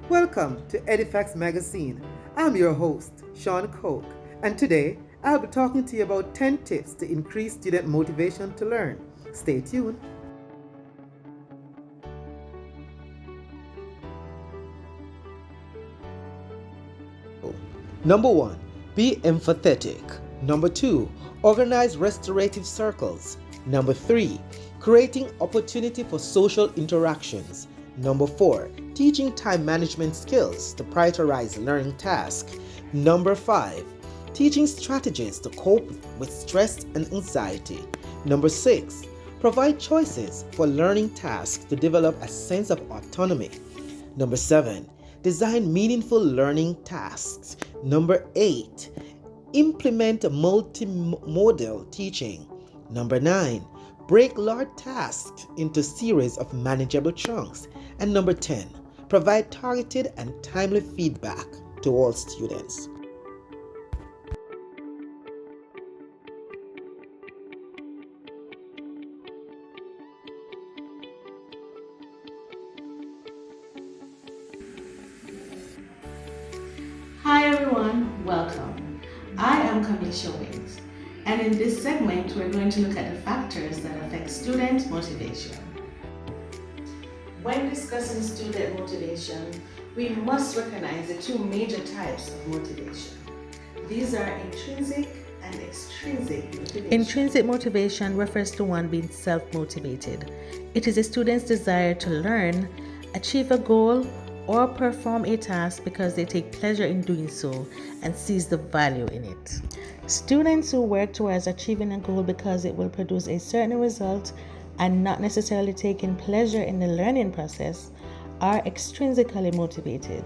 Welcome to EduFax magazine. I'm your host, Sean Koch, and today I'll be talking to you about 10 tips to increase student motivation to learn. Stay tuned. Number 1, be empathetic. Number 2, organize restorative circles. Number 3, creating opportunity for social interactions. Number 4, teaching time management skills to prioritize learning tasks. Number 5, teaching strategies to cope with stress and anxiety. Number 6, provide choices for learning tasks to develop a sense of autonomy. Number 7, design meaningful learning tasks. Number 8, implement multimodal teaching. Number 9, break large tasks into series of manageable chunks. And number 10, provide targeted and timely feedback to all students. Hi everyone, welcome. I am Kamisha Wings, and in this segment we're going to look at the factors that affect student motivation. When discussing student motivation, we must recognize the two major types of motivation. These are intrinsic and extrinsic motivation. Intrinsic motivation refers to one being self-motivated. It is a student's desire to learn, achieve a goal, or perform a task because they take pleasure in doing so and sees the value in it. Students who work towards achieving a goal because it will produce a certain result and not necessarily taking pleasure in the learning process are extrinsically motivated.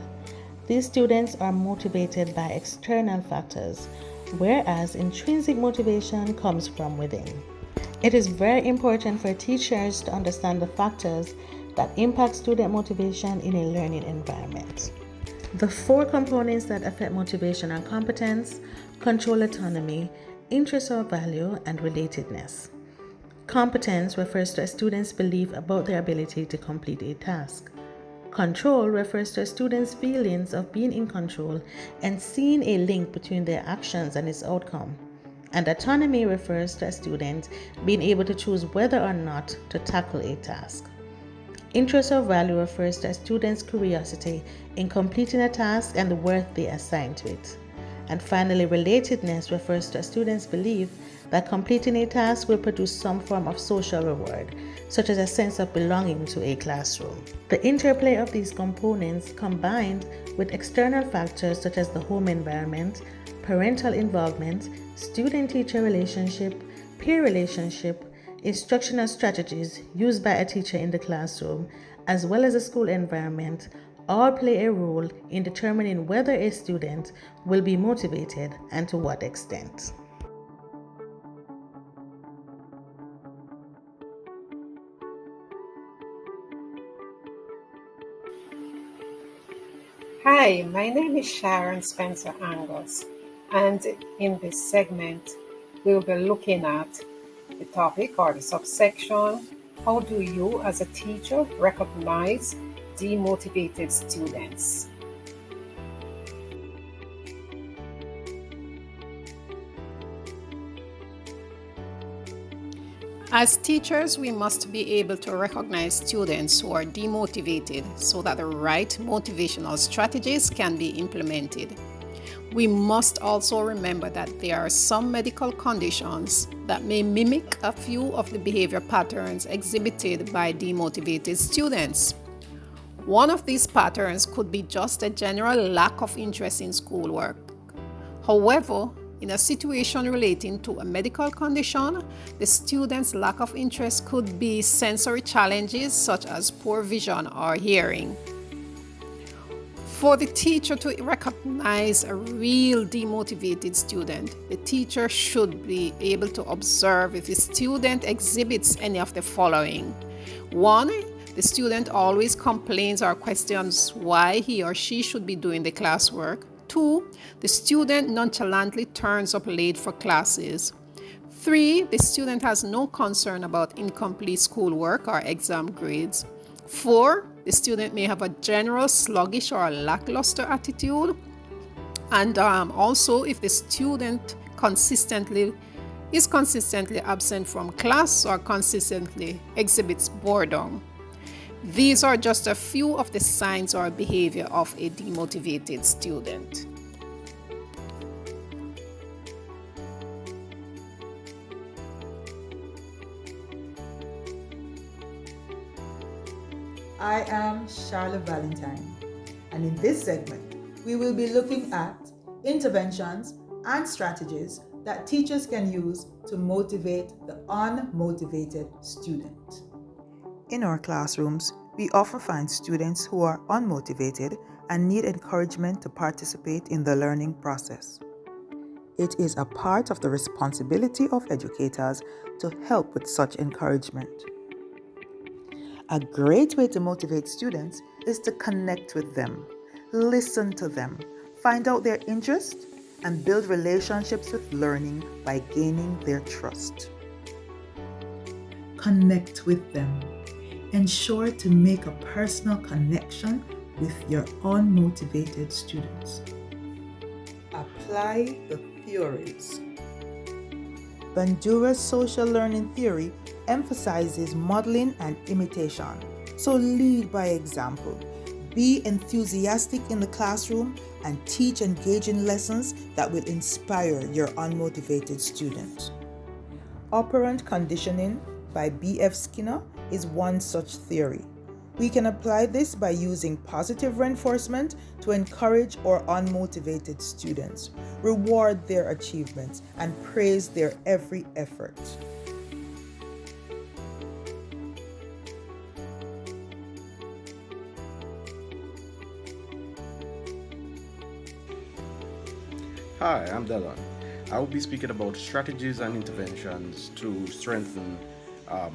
These students are motivated by external factors, whereas intrinsic motivation comes from within. It is very important for teachers to understand the factors that impact student motivation in a learning environment. The 4 components that affect motivation are competence, control autonomy, interest or value, and relatedness. Competence refers to a student's belief about their ability to complete a task. Control refers to a student's feelings of being in control and seeing a link between their actions and its outcome. And autonomy refers to a student being able to choose whether or not to tackle a task. Interest or value refers to a student's curiosity in completing a task and the worth they assign to it. And finally, relatedness refers to a student's belief that completing a task will produce some form of social reward, such as a sense of belonging to a classroom. The interplay of these components, combined with external factors such as the home environment, parental involvement, student-teacher relationship, peer relationship, instructional strategies used by a teacher in the classroom, as well as the school environment, all play a role in determining whether a student will be motivated and to what extent. Hi, my name is Sharon Spencer Angus, and in this segment, we'll be looking at the topic or the subsection, how do you as a teacher recognize demotivated students? As teachers, we must be able to recognize students who are demotivated so that the right motivational strategies can be implemented. We must also remember that there are some medical conditions that may mimic a few of the behavior patterns exhibited by demotivated students. One of these patterns could be just a general lack of interest in schoolwork. However, in a situation relating to a medical condition, the student's lack of interest could be sensory challenges such as poor vision or hearing. For the teacher to recognize a real demotivated student, the teacher should be able to observe if the student exhibits any of the following. 1. The student always complains or questions why he or she should be doing the classwork. 2. The student nonchalantly turns up late for classes. 3. The student has no concern about incomplete schoolwork or exam grades. 4. The student may have a general sluggish or a lackluster attitude. And also, if the student is consistently absent from class or consistently exhibits boredom. These are just a few of the signs or behavior of a demotivated student. I am Charlotte Valentine, and in this segment, we will be looking at interventions and strategies that teachers can use to motivate the unmotivated student. In our classrooms, we often find students who are unmotivated and need encouragement to participate in the learning process. It is a part of the responsibility of educators to help with such encouragement. A great way to motivate students is to connect with them, listen to them, find out their interests, and build relationships with learning by gaining their trust. Connect with them. Ensure to make a personal connection with your unmotivated students. Apply the theories. Bandura's social learning theory emphasizes modeling and imitation. So lead by example. Be enthusiastic in the classroom and teach engaging lessons that will inspire your unmotivated students. Operant conditioning by B.F. Skinner is one such theory. We can apply this by using positive reinforcement to encourage our unmotivated students, reward their achievements, and praise their every effort. Hi, I'm Dellon. I will be speaking about strategies and interventions to strengthen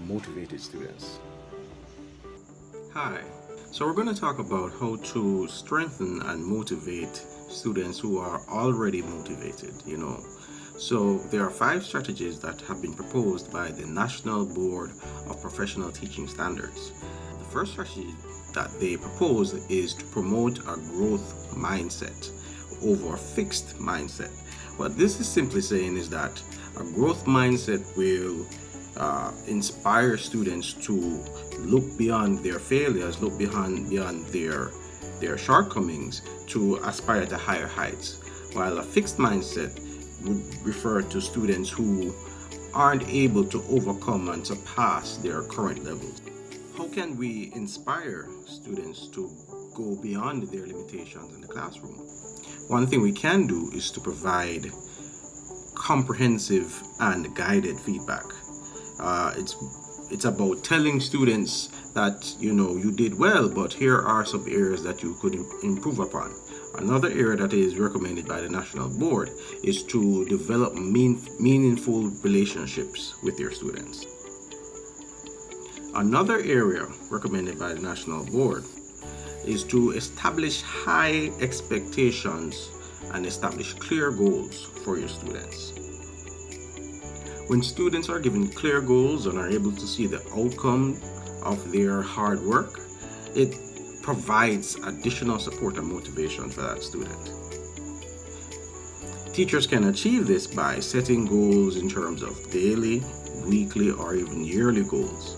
motivated students. Hi, so we're going to talk about how to strengthen and motivate students who are already motivated, So there are 5 strategies that have been proposed by the National Board of Professional Teaching Standards. The first strategy that they propose is to promote a growth mindset over a fixed mindset. What this is simply saying is that a growth mindset will inspire students to look beyond their failures, look beyond their shortcomings to aspire to higher heights, while a fixed mindset would refer to students who aren't able to overcome and surpass their current levels. How can we inspire students to go beyond their limitations in the classroom? One thing we can do is to provide comprehensive and guided feedback. It's about telling students that you did well, but here are some areas that you could improve upon. Another area that is recommended by the National Board is to develop meaningful relationships with your students. Another area recommended by the National Board is to establish high expectations and establish clear goals for your students. When students are given clear goals and are able to see the outcome of their hard work, it provides additional support and motivation for that student. Teachers can achieve this by setting goals in terms of daily, weekly, or even yearly goals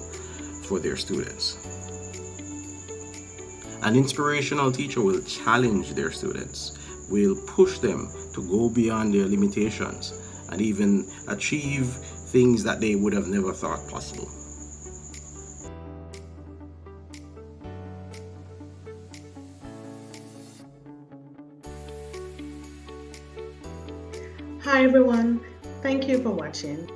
for their students. An inspirational teacher will challenge their students, will push them to go beyond their limitations and even achieve things that they would have never thought possible. Hi everyone, thank you for watching.